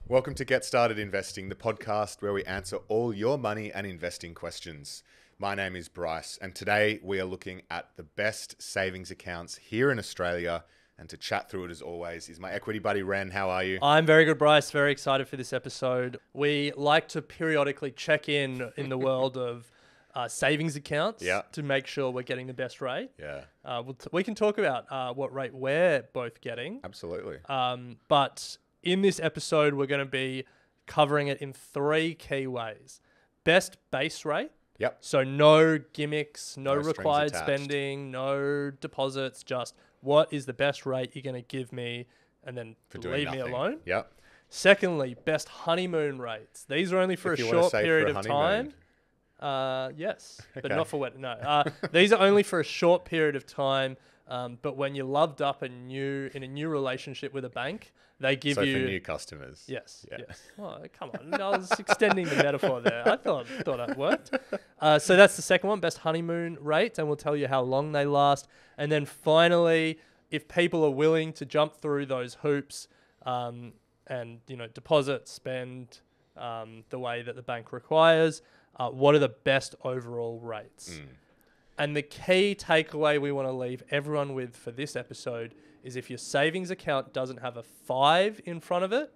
Welcome to Get Started Investing, the podcast where we answer all your money and investing questions. My name is Bryce, and today we are looking at the best savings accounts here in Australia. And to chat through it, as always, is my equity buddy, Ren. How are you? I'm very good, Bryce. Very excited for this episode. We like to periodically check in the world of savings accounts to make sure we're getting the best rate. Yeah. We can talk about what rate we're both getting. Absolutely. But in this episode, we're going to be covering it in three key ways. Best base rate. Yep. So no gimmicks, no strings required attached. spending, no deposits, just what is the best rate you're going to give me and then For doing leave me nothing. alone. Yep. Secondly, best honeymoon rates. These are only for If a you wanna short save for period a of time. honeymoon. Yes, but Okay. not for wedding. No, these are only for a short period of time. But when you're loved up and in a new relationship with a bank, they give So you for new customers. Yes, Yeah. yes. Oh, come on. I was extending the metaphor there. I thought that worked. So that's the second one, best honeymoon rate, and we'll tell you how long they last. And then finally, if people are willing to jump through those hoops and deposit, spend the way that the bank requires, what are the best overall rates? And the key takeaway we want to leave everyone with for this episode is if your savings account doesn't have a 5 in front of it,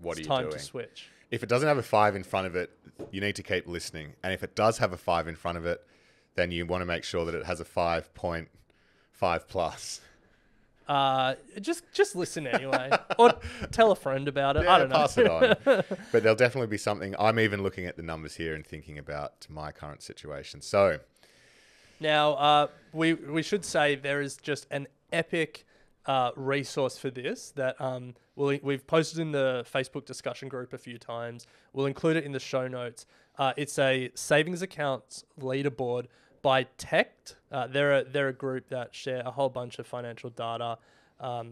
What it's are you time doing? to switch. If it doesn't have a 5 in front of it, you need to keep listening. And if it does have a 5 in front of it, then you want to make sure that it has a 5.5 plus. Just listen anyway, or tell a friend about it. I don't know. Pass it on. But there'll definitely be something. I'm even looking at the numbers here and thinking about my current situation. So Now, we should say there is just an epic resource for this that we've posted in the Facebook discussion group a few times. We'll include it in the show notes. It's a savings accounts leaderboard by Tect. They're a group that share a whole bunch of financial data.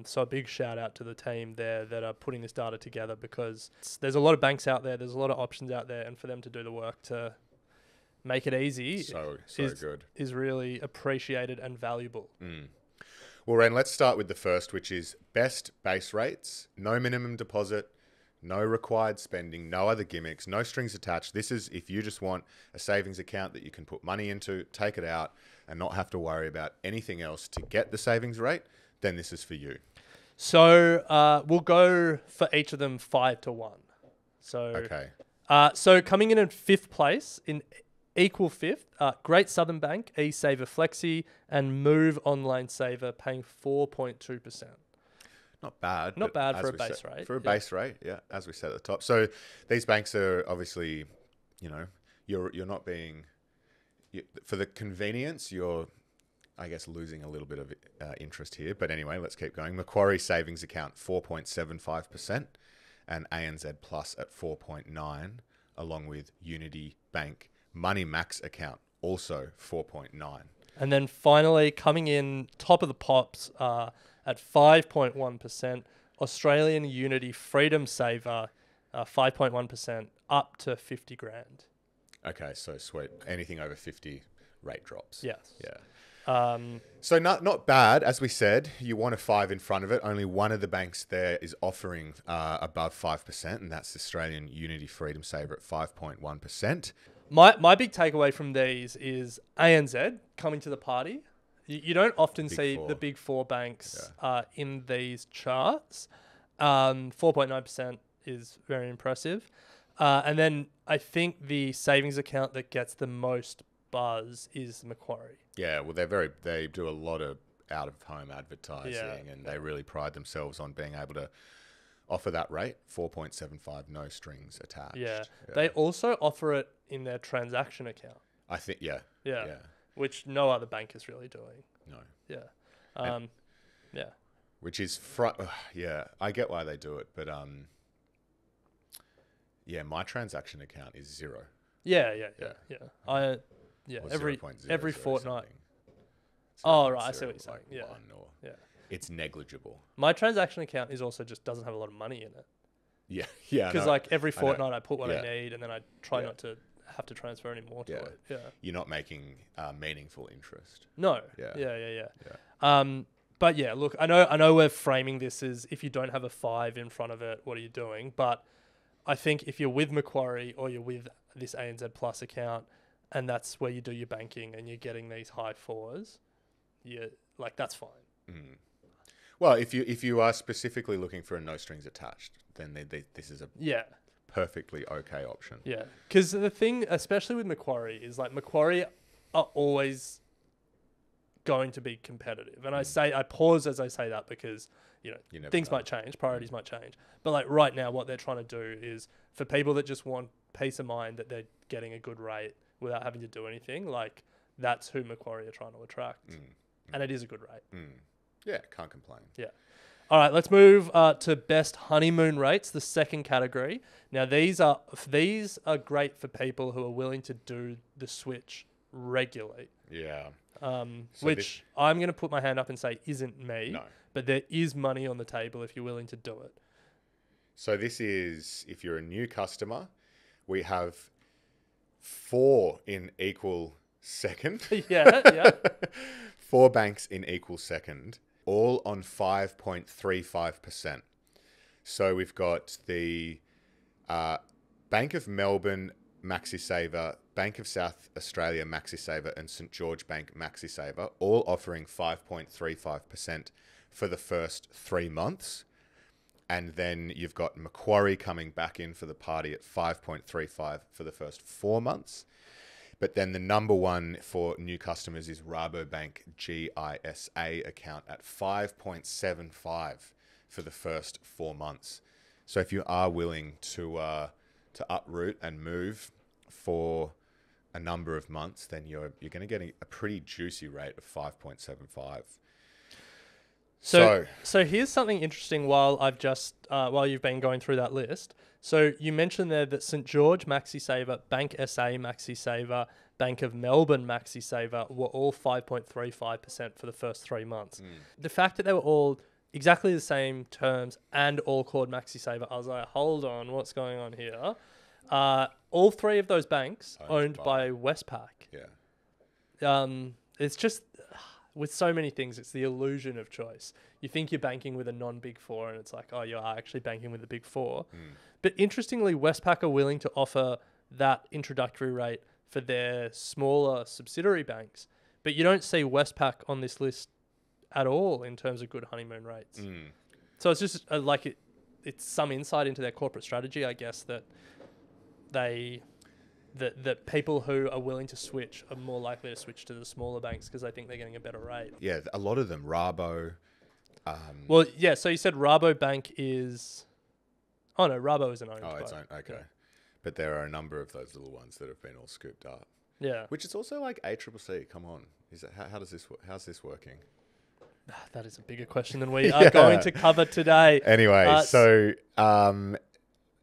So a big shout out to the team there that are putting this data together, because there's a lot of banks out there, there's a lot of options out there, and for them to do the work to make it easy so good. is really appreciated and valuable. Well, Ren, let's start with the first, which is best base rates, no minimum deposit, no required spending, no other gimmicks, no strings attached. This is if you just want a savings account that you can put money into, take it out, and not have to worry about anything else to get the savings rate, then this is for you. So we'll go for each of them 5 to 1. So Okay. So coming in fifth place in equal fifth, Great Southern Bank, eSaver Flexi, and Move Online Saver paying 4.2%. Not bad. Not but bad as for a we base said- rate. For a Yeah. base rate, yeah, as we said at the top. So these banks are obviously, you're not being, for the convenience, you're, I guess, losing a little bit of interest here. But anyway, let's keep going. Macquarie Savings Account, 4.75%, and ANZ Plus at 4.9%, along with Unity Bank Money Max Account, also 4.9%. And then finally, coming in top of the pops at 5.1%, Australian Unity Freedom Saver, 5.1%, up to 50 grand. Okay, so sweet. Anything over 50, rate drops. Yes. Yeah. So not bad. As we said, you want a 5 in front of it. Only one of the banks there is offering above 5%, and that's Australian Unity Freedom Saver at 5.1%. My big takeaway from these is ANZ coming to the party. You don't often see the big four banks in these charts. 4.9% is very impressive. And then I think the savings account that gets the most buzz is Macquarie. Yeah, well, they do a lot of out-of-home advertising, and they really pride themselves on being able to offer that rate, 4.75, no strings attached. Yeah. They also offer it in their transaction account. I think, yeah. Which no other bank is really doing. No. Yeah. Yeah. Which is, I get why they do it, but my transaction account is 0. Yeah. Or Every 0.00 fortnight. something. Oh, right. I see what you're saying. Like Yeah. 1 or Yeah. it's negligible. My transaction account is also just doesn't have a lot of money in it. Yeah. Because every fortnight I put what I Yeah. need, and then I try not to have to transfer any more to it. Yeah. You're not making meaningful interest. No. Yeah. Yeah. Yeah. But yeah, look, I know we're framing this as if you don't have a 5 in front of it, what are you doing? But I think if you're with Macquarie or you're with this ANZ Plus account and that's where you do your banking and you're getting these high 4s, that's fine. Mm. Well, if you are specifically looking for a no strings attached, then this is a perfectly okay option. Yeah, because the thing, especially with Macquarie, is like Macquarie are always going to be competitive. And I pause as I say that because, things might change, priorities might change. But like right now, what they're trying to do is for people that just want peace of mind that they're getting a good rate without having to do anything, like that's who Macquarie are trying to attract. And it is a good rate. Yeah, can't complain. Yeah. All right, let's move to best honeymoon rates, the second category. Now, these are great for people who are willing to do the switch regularly. Yeah. Which I'm going to put my hand up and say isn't me. No. But there is money on the table if you're willing to do it. So this is, if you're a new customer, we have 4 in equal second. Yeah. 4 banks in equal second, all on 5.35%. So we've got the Bank of Melbourne MaxiSaver, Bank of South Australia MaxiSaver, and St. George Bank MaxiSaver, all offering 5.35% for the first 3 months. And then you've got Macquarie coming back in for the party at 5.35 for the first 4 months. But then the number one for new customers is Rabobank GISA account at 5.75 for the first 4 months. So if you are willing to uproot and move for a number of months, then you're going to get a pretty juicy rate of 5.75. So here's something interesting while you've been going through that list. So you mentioned there that St. George MaxiSaver, Bank SA MaxiSaver, Bank of Melbourne MaxiSaver were all 5.35% for the first 3 months. The fact that they were all exactly the same terms and all called MaxiSaver, I was like, hold on, what's going on here? All 3 of those banks owned by Westpac. Yeah. It's just, with so many things, it's the illusion of choice. You think you're banking with a non-Big Four and it's like, oh, you are actually banking with the Big Four. But interestingly, Westpac are willing to offer that introductory rate for their smaller subsidiary banks. But you don't see Westpac on this list at all in terms of good honeymoon rates. So it's just it's some insight into their corporate strategy, I guess, that that people who are willing to switch are more likely to switch to the smaller banks because they think they're getting a better rate. Yeah, a lot of them, Rabo. Well, yeah, so you said Rabobank is... Oh, no, Rabo isn't owned. Oh, it's owned, okay. Yeah. But there are a number of those little ones that have been all scooped up. Yeah. Which is also like ACCC, come on. How's this working? That is a bigger question than we are going to cover today. Anyway,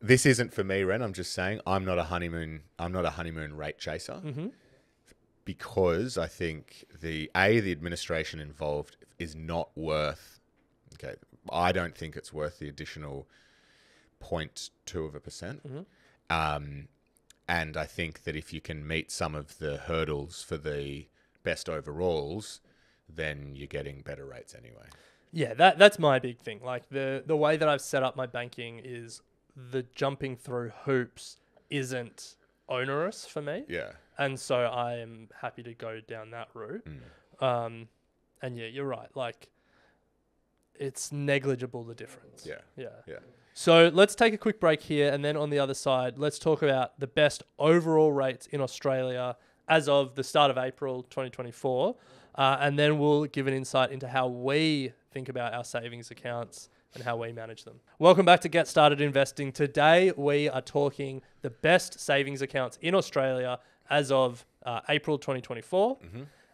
this isn't for me, Ren. I'm just saying I'm not a honeymoon rate chaser because I think the administration involved is not worth. Okay, I don't think it's worth the additional 0.2%. And I think that if you can meet some of the hurdles for the best overalls, then you're getting better rates anyway. Yeah, that's my big thing. Like the way that I've set up my banking is the jumping through hoops isn't onerous for me. Yeah. And so I am happy to go down that route. And yeah, you're right. Like it's negligible, the difference. Yeah. So let's take a quick break here. And then on the other side, let's talk about the best overall rates in Australia as of the start of April 2024. And then we'll give an insight into how we think about our savings accounts and how we manage them. Welcome back to Get Started Investing. Today, we are talking the best savings accounts in Australia as of April 2024.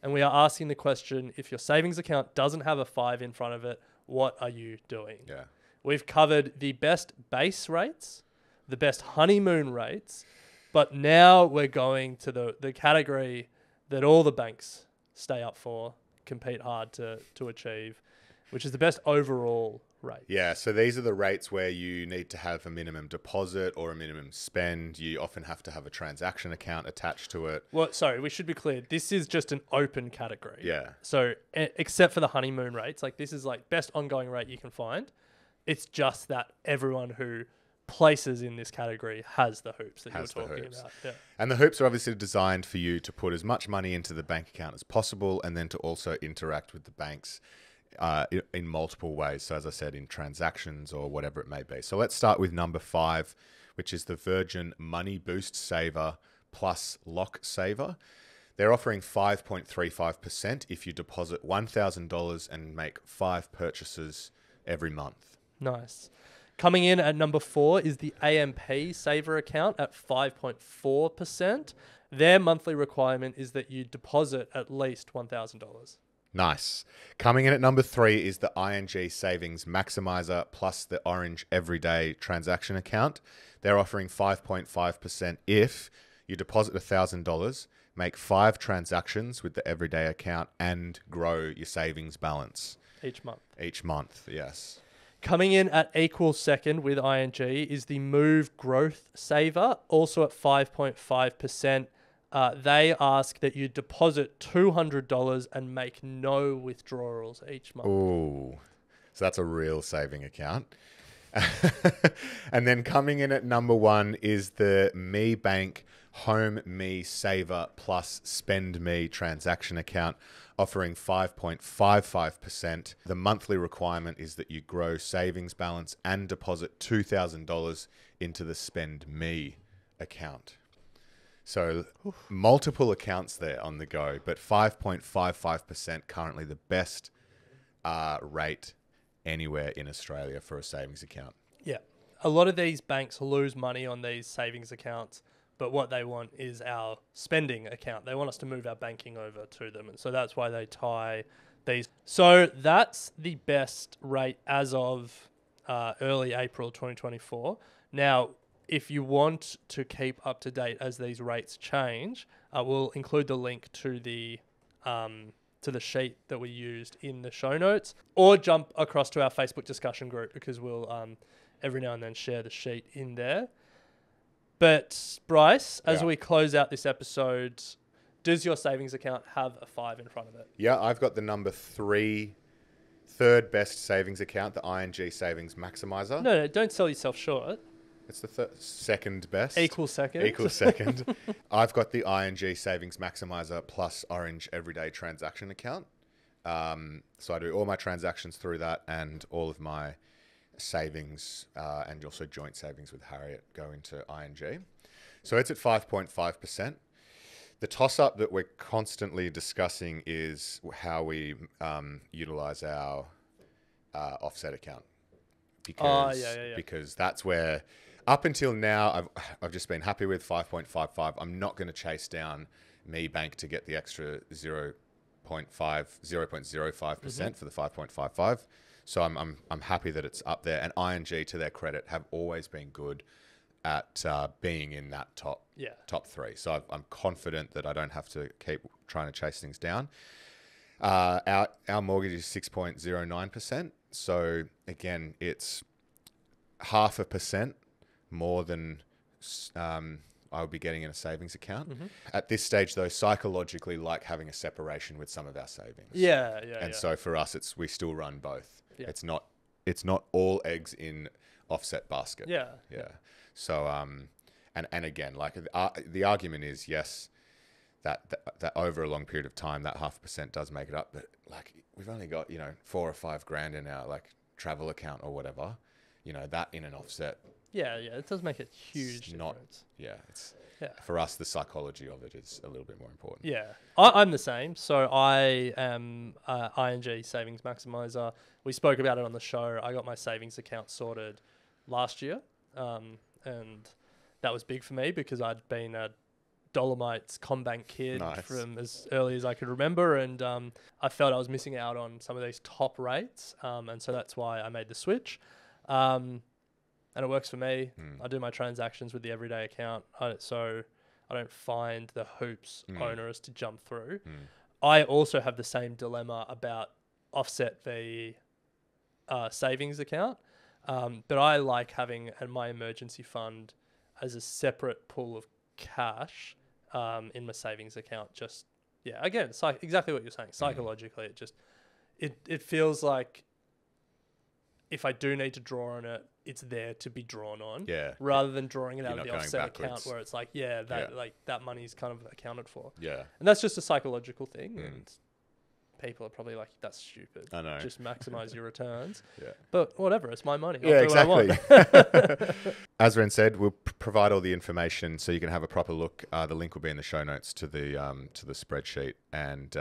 And we are asking the question, if your savings account doesn't have a 5 in front of it, what are you doing? Yeah. We've covered the best base rates, the best honeymoon rates, but now we're going to the category that all the banks stay up for, compete hard to achieve, which is the best overall rates. Yeah, so these are the rates where you need to have a minimum deposit or a minimum spend. You often have to have a transaction account attached to it. Well, sorry, we should be clear. This is just an open category. Yeah. So except for the honeymoon rates, like this is like best ongoing rate you can find. It's just that everyone who places in this category has the hoops that Has the you're talking hoops. about. Yeah. And the hoops are obviously designed for you to put as much money into the bank account as possible and then to also interact with the banks in multiple ways. So as I said, in transactions or whatever it may be. So let's start with number 5, which is the Virgin Money Boost Saver plus Lock Saver. They're offering 5.35% if you deposit $1,000 and make 5 purchases every month. Nice. Coming in at number 4 is the AMP Saver account at 5.4%. Their monthly requirement is that you deposit at least $1,000. Nice. Coming in at number 3 is the ING Savings Maximizer plus the Orange Everyday Transaction Account. They're offering 5.5% if you deposit $1,000, make 5 transactions with the Everyday account, and grow your savings balance. Each month, Yes. Coming in at equal second with ING is the Move Growth Saver, also at 5.5%. They ask that you deposit $200 and make no withdrawals each month. Ooh, so that's a real saving account. And then coming in at number 1 is the Me Bank Home Me Saver plus Spend Me transaction account, offering 5.55%. The monthly requirement is that you grow savings balance and deposit $2,000 into the Spend Me account. So multiple accounts there on the go, but 5.55% currently the best rate anywhere in Australia for a savings account. Yeah. A lot of these banks lose money on these savings accounts, but what they want is our spending account. They want us to move our banking over to them. And so that's why they tie these. So that's the best rate as of early April 2024. Now, if you want to keep up to date as these rates change, we'll include the link to the sheet that we used in the show notes, or jump across to our Facebook discussion group because we'll every now and then share the sheet in there. But Bryce, as we close out this episode, does your savings account have a 5 in front of it? Yeah, I've got the number 3, third best savings account, the ING Savings Maximizer. No, don't sell yourself short. It's the second best. Equal second. I've got the ING Savings Maximizer plus Orange Everyday Transaction account. So I do all my transactions through that, and all of my savings and also joint savings with Harriet go into ING. So it's at 5.5%. The toss-up that we're constantly discussing is how we utilize our offset account. Because that's where, up until now, I've just been happy with 5.55. I'm not going to chase down Me Bank to get the extra 0.05% for the 5.55. So I'm happy that it's up there. And ING, to their credit, have always been good at being in that top 3. So I'm confident that I don't have to keep trying to chase things down. Our mortgage is 6.09%. So again, it's 0.5% more than I would be getting in a savings account. Mm-hmm. At this stage, though, psychologically, like having a separation with some of our savings. So for us, we still run both. Yeah. It's not all eggs in offset basket. Yeah. So and again, like the argument is yes, that over a long period of time, that 0.5% does make it up, but like we've only got 4 or 5 grand in our like travel account or whatever, that in an offset. Yeah, it does make a huge difference. For us, the psychology of it is a little bit more important. Yeah, I'm the same. So I am ING Savings Maximizer. We spoke about it on the show. I got my savings account sorted last year, and that was big for me because I'd been a Dolomites Combank kid from as early as I could remember, and I felt I was missing out on some of these top rates, and so that's why I made the switch. And it works for me. I do my transactions with the Everyday account, so I don't find the hoops onerous to jump through. I also have the same dilemma about offset v savings account. But I like having my emergency fund as a separate pool of cash in my savings account. Just, yeah, again, exactly what you're saying. Psychologically, it feels like if I do need to draw on it, it's there to be drawn on. Yeah. Rather than drawing it You're out of not the going offset backwards. account where it's like, that money's kind of accounted for. Yeah. And that's just a psychological thing. And people are probably like, that's stupid. I know. Just maximize your returns. Yeah. But whatever, it's my money. Yeah, I'll do what I want. exactly. As Ren said, we'll provide all the information so you can have a proper look. The link will be in the show notes to the spreadsheet. And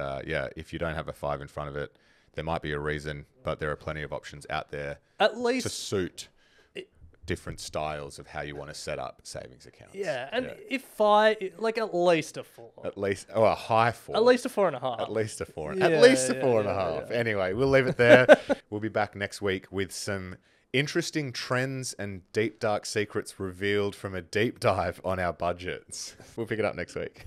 if you don't have a 5 in front of it, there might be a reason, but there are plenty of options out there At least to suit different styles of how you want to set up savings accounts. Yeah, and if I like at least a 4. At least, a high 4. At least a 4.5. At least a 4. Yeah, At least a yeah, 4.5. yeah. Anyway, we'll leave it there. We'll be back next week with some interesting trends and deep dark secrets revealed from a deep dive on our budgets. We'll pick it up next week.